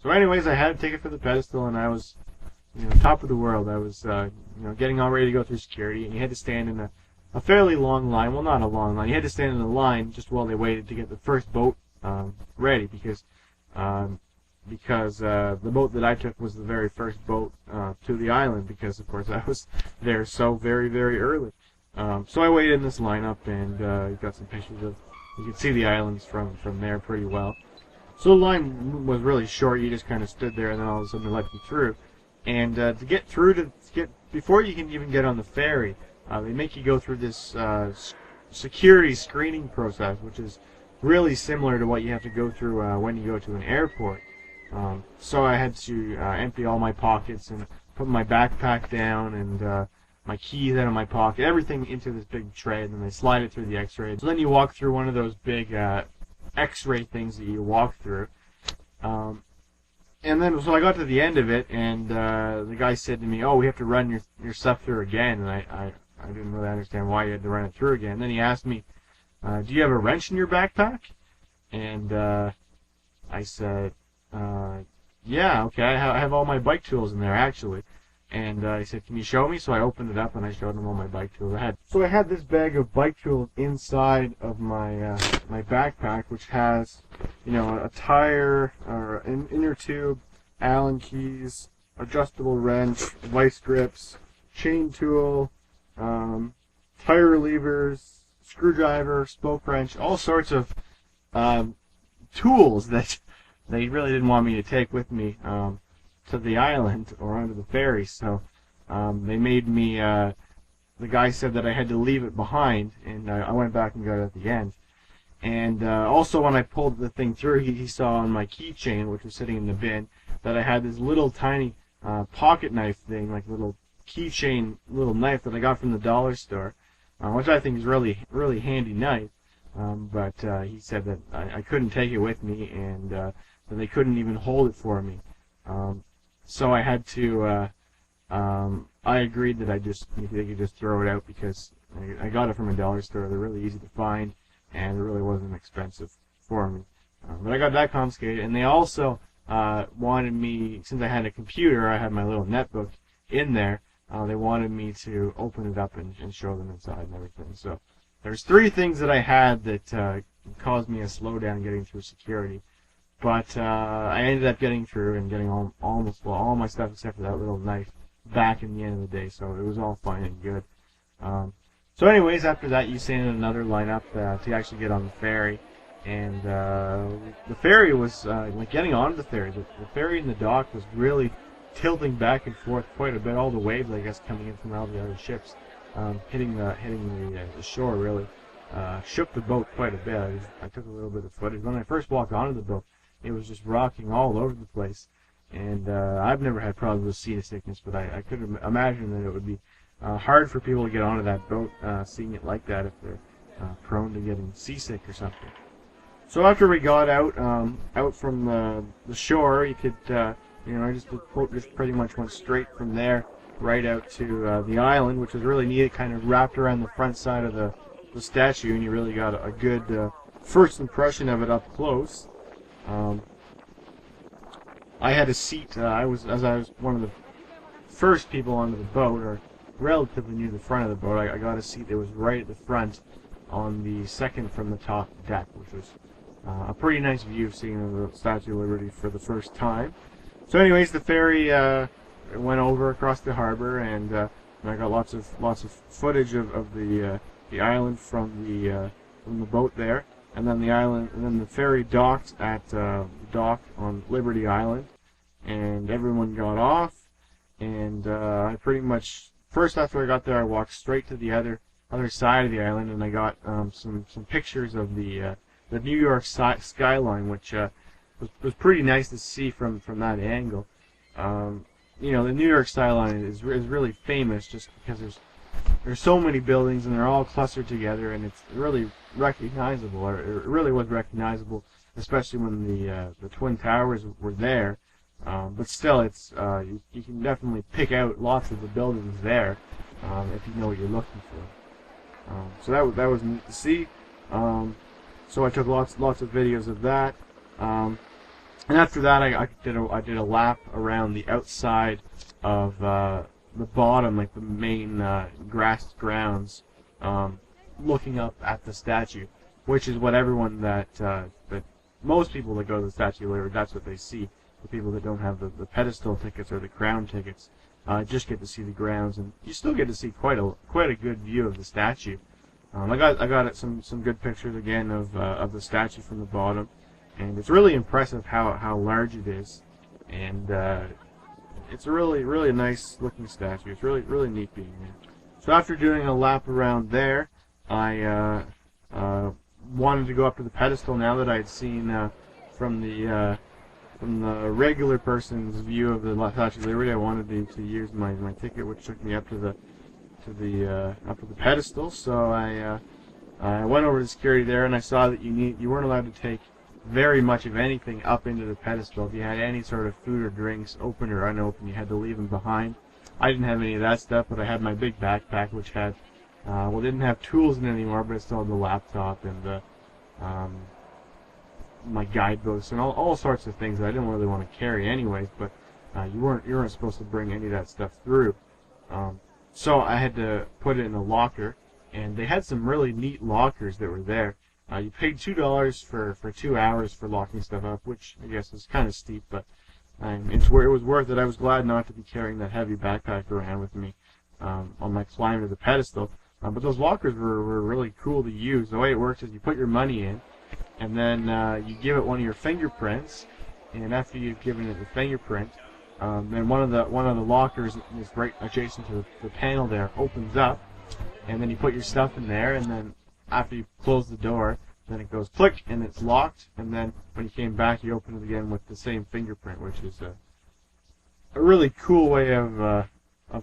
So anyways, I had a ticket for the Pedestal, and I was, top of the world. I was, getting all ready to go through security, and you had to stand in a fairly long line. Well, not a long line. You had to stand in a line just while they waited to get the first boat ready, because the boat that I took was the very first boat to the island, because of course I was there so very, very early. So I waited in this lineup, and got some pictures of. You could see the islands from there pretty well. So the line was really short. You just kind of stood there, and then all of a sudden they let you through. And to get before you can even get on the ferry, they make you go through this security screening process, which is really similar to what you have to go through when you go to an airport. So I had to empty all my pockets and put my backpack down and my keys out of my pocket, everything into this big tray, and then they slide it through the X-ray. So then you walk through one of those big X-ray things that you walk through. And then, so I got to the end of it, and the guy said to me, "Oh, we have to run your stuff through again." And I didn't really understand why you had to run it through again. And then he asked me, "Do you have a wrench in your backpack?" And I said, "Yeah, okay, I have all my bike tools in there, actually." And he said, "Can you show me?" So I opened it up, and I showed him all my bike tools. I had this bag of bike tools inside of my my backpack, which has, a tire, or an inner tube, Allen keys, adjustable wrench, vice grips, chain tool, tire levers, screwdriver, spoke wrench, all sorts of tools that they really didn't want me to take with me to the island or onto the ferry. So they made me, the guy said that I had to leave it behind, and I went back and got it at the end. And also when I pulled the thing through, he saw on my keychain, which was sitting in the bin, that I had this little tiny pocket knife thing, like little keychain little knife that I got from the dollar store, which I think is really, really handy knife. But he said that I couldn't take it with me, and that they couldn't even hold it for me. So I had to, I agreed that they could just throw it out, because I got it from a dollar store. They're really easy to find, and it really wasn't expensive for me. But I got that confiscated, and they also wanted me, since I had a computer, I had my little netbook in there, they wanted me to open it up and show them inside and everything. So there's 3 things that I had that caused me a slowdown getting through security. But I ended up getting through and getting almost all my stuff except for that little knife back in the end of the day, so it was all fine and good. So anyways, after that you stand in another lineup to actually get on the ferry, and the ferry was, like getting onto the ferry, the ferry in the dock was really tilting back and forth quite a bit. All the waves, I guess, coming in from all the other ships, hitting the shore really shook the boat quite a bit. I took a little bit of footage. When I first walked onto the boat, it was just rocking all over the place, and I've never had problems with seasickness, but I could imagine that it would be hard for people to get onto that boat, seeing it like that, if they're prone to getting seasick or something. So after we got out from the shore, you could, the boat just pretty much went straight from there right out to the island, which was really neat. It kind of wrapped around the front side of the statue, and you really got a good first impression of it up close. I had a seat. I was one of the first people onto the boat, or relatively near the front of the boat. I got a seat that was right at the front, on the second from the top deck, which was a pretty nice view of seeing the Statue of Liberty for the first time. So, anyways, the ferry went over across the harbor, and I got lots of footage of the island from the boat there. And then the ferry docked at the dock on Liberty Island, and everyone got off, and I pretty much, first after I got there, I walked straight to the other side of the island, and I got some pictures of the New York skyline, which was pretty nice to see from that angle. The New York skyline is really famous just because there's so many buildings, and they're all clustered together, and it's really recognizable, or it really was recognizable, especially when the Twin Towers were there. But still, it's you can definitely pick out lots of the buildings there if you know what you're looking for. So that was neat to see. So I took lots of videos of that. And after that, I did a lap around the outside of the bottom, like the main grassed grounds, looking up at the statue, which is what everyone that most people that go to the Statue of Liberty, that's what they see. The people that don't have the pedestal tickets or the crown tickets just get to see the grounds, and you still get to see quite a good view of the statue. I got some good pictures again of the statue from the bottom, and it's really impressive how large it is, and it's a really nice looking statue. It's really neat being there. So after doing a lap around there, I wanted to go up to the pedestal. Now that I had seen from the regular person's view of the Statue of Liberty, I wanted to use my ticket, which took me up to the pedestal. So I went over to security there, and I saw that you weren't allowed to take very much of anything up into the pedestal. If you had any sort of food or drinks, open or unopened, you had to leave them behind. I didn't have any of that stuff, but I had my big backpack, which had didn't have tools in it anymore, but it still had the laptop and my guidebooks and all sorts of things that I didn't really want to carry anyways. But you weren't supposed to bring any of that stuff through. So I had to put it in a locker, and they had some really neat lockers that were there. You paid $2 for 2 hours for locking stuff up, which I guess is kind of steep, but it was worth it. I was glad not to be carrying that heavy backpack around with me on my climb to the pedestal. But those lockers were really cool to use. The way it works is you put your money in, and then you give it one of your fingerprints, and after you've given it the fingerprint, then one of the lockers is right adjacent to the panel there opens up, and then you put your stuff in there, and then after you close the door, then it goes click and it's locked, and then when you came back, you open it again with the same fingerprint, which is a really cool way of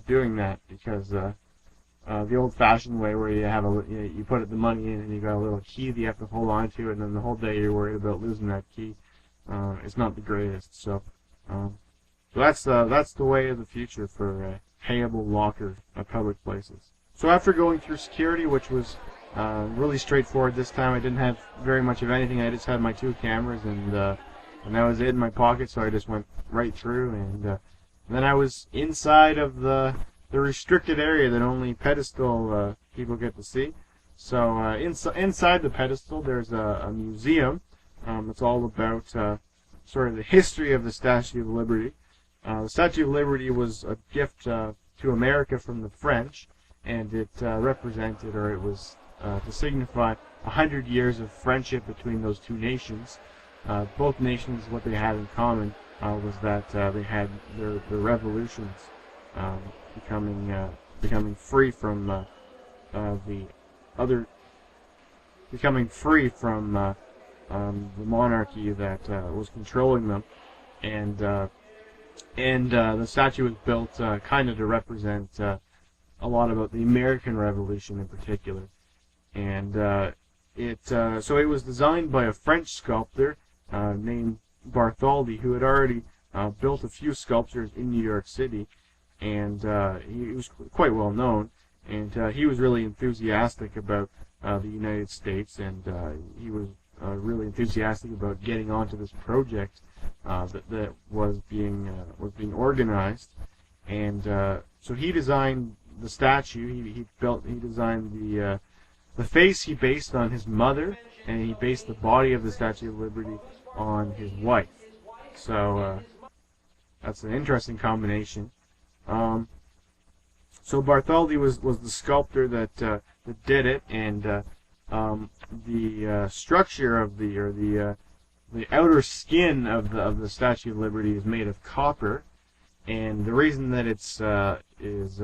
doing that, because the old-fashioned way where you put the money in and you got a little key that you have to hold on to, and then the whole day you're worried about losing that key. It's not the greatest. So that's the way of the future for payable locker at public places. So after going through security, which was really straightforward this time, I didn't have very much of anything. I just had my 2 cameras, and that was it in my pocket. So I just went right through, and then I was inside of the restricted area that only pedestal people get to see. So inside the pedestal, there's a museum. It's all about sort of the history of the Statue of Liberty. The Statue of Liberty was a gift to America from the French, and it represented, or it was to signify 100 years of friendship between those two nations. Both nations, what they had in common was that they had their revolutions becoming free from the monarchy that was controlling them, and the statue was built kind of to represent a lot about the American Revolution in particular, and so it was designed by a French sculptor named Bartholdi, who had already built a few sculptures in New York City, and he was quite well known, and he was really enthusiastic about the United States, and he was really enthusiastic about getting onto this project that was being organized, and so he designed the statue. He designed the face. He based on his mother, and he based the body of the Statue of Liberty on his wife. So that's an interesting combination. So Bartholdi was the sculptor that did it, and the structure of the outer skin of the Statue of Liberty is made of copper, and the reason that it's is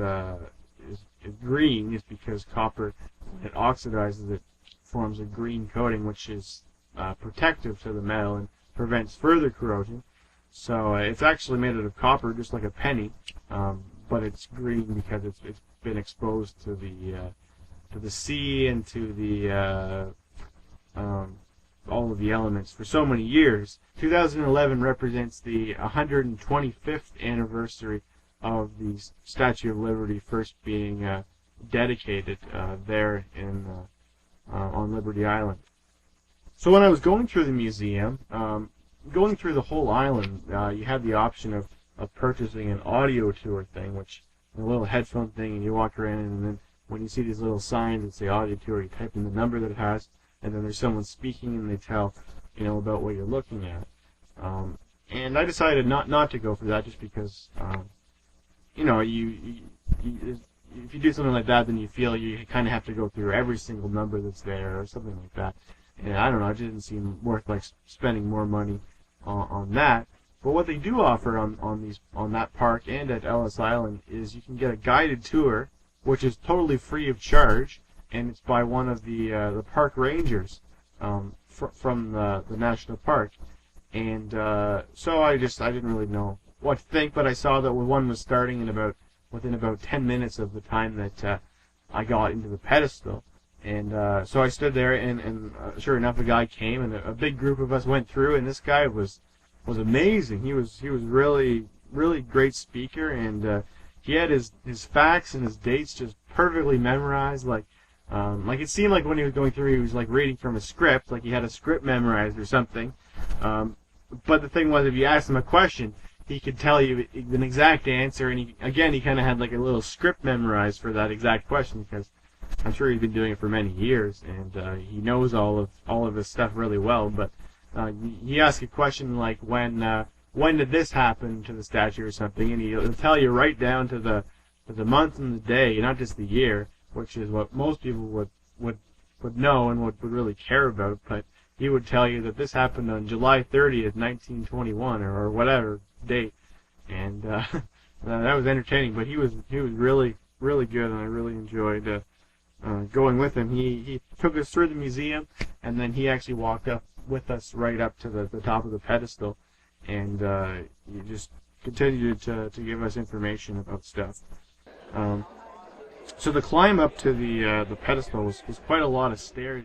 green is because copper, when it oxidizes, it forms a green coating, which is protective to the metal and prevents further corrosion. So it's actually made out of copper, just like a penny, but it's green because it's been exposed to the sea and to the all of the elements for so many years. 2011 represents the 125th anniversary of the Statue of Liberty first being dedicated there on Liberty Island. So when I was going through the museum, going through the whole island, you had the option of purchasing an audio tour thing, which a little headphone thing, and you walk around, and then when you see these little signs that say audio tour, you type in the number that it has, and then there's someone speaking, and they tell, about what you're looking at. And I decided not to go for that, just because, if you do something like that, then you feel you kind of have to go through every single number that's there, or something like that. And I don't know, it didn't seem worth spending more money on that. But what they do offer on that park and at Ellis Island is you can get a guided tour, which is totally free of charge, and it's by one of the park rangers from the national park. And so I didn't really know what to think, but I saw that one was starting within about 10 minutes of the time that I got into the pedestal. And so I stood there, and sure enough, a guy came, and a big group of us went through, and this guy was amazing. He was really, really great speaker, and he had his facts and his dates just perfectly memorized. Like it seemed like when he was going through, he was like reading from a script, like he had a script memorized or something. But the thing was, if you asked him a question, he could tell you an exact answer, and he kind of had like a little script memorized for that exact question, because I'm sure he's been doing it for many years, and he knows all of this stuff really well. But he asked a question like, when did this happen to the statue or something, and he'll tell you right down to the month and the day, not just the year, which is what most people would know and would really care about. But he would tell you that this happened on July 30th, 1921, or whatever date, and that was entertaining. But he was really, really good, and I really enjoyed going with him. He took us through the museum, and then he actually walked up with us right up to the top of the pedestal, and he just continued to give us information about stuff. So the climb up to the pedestal was quite a lot of stairs.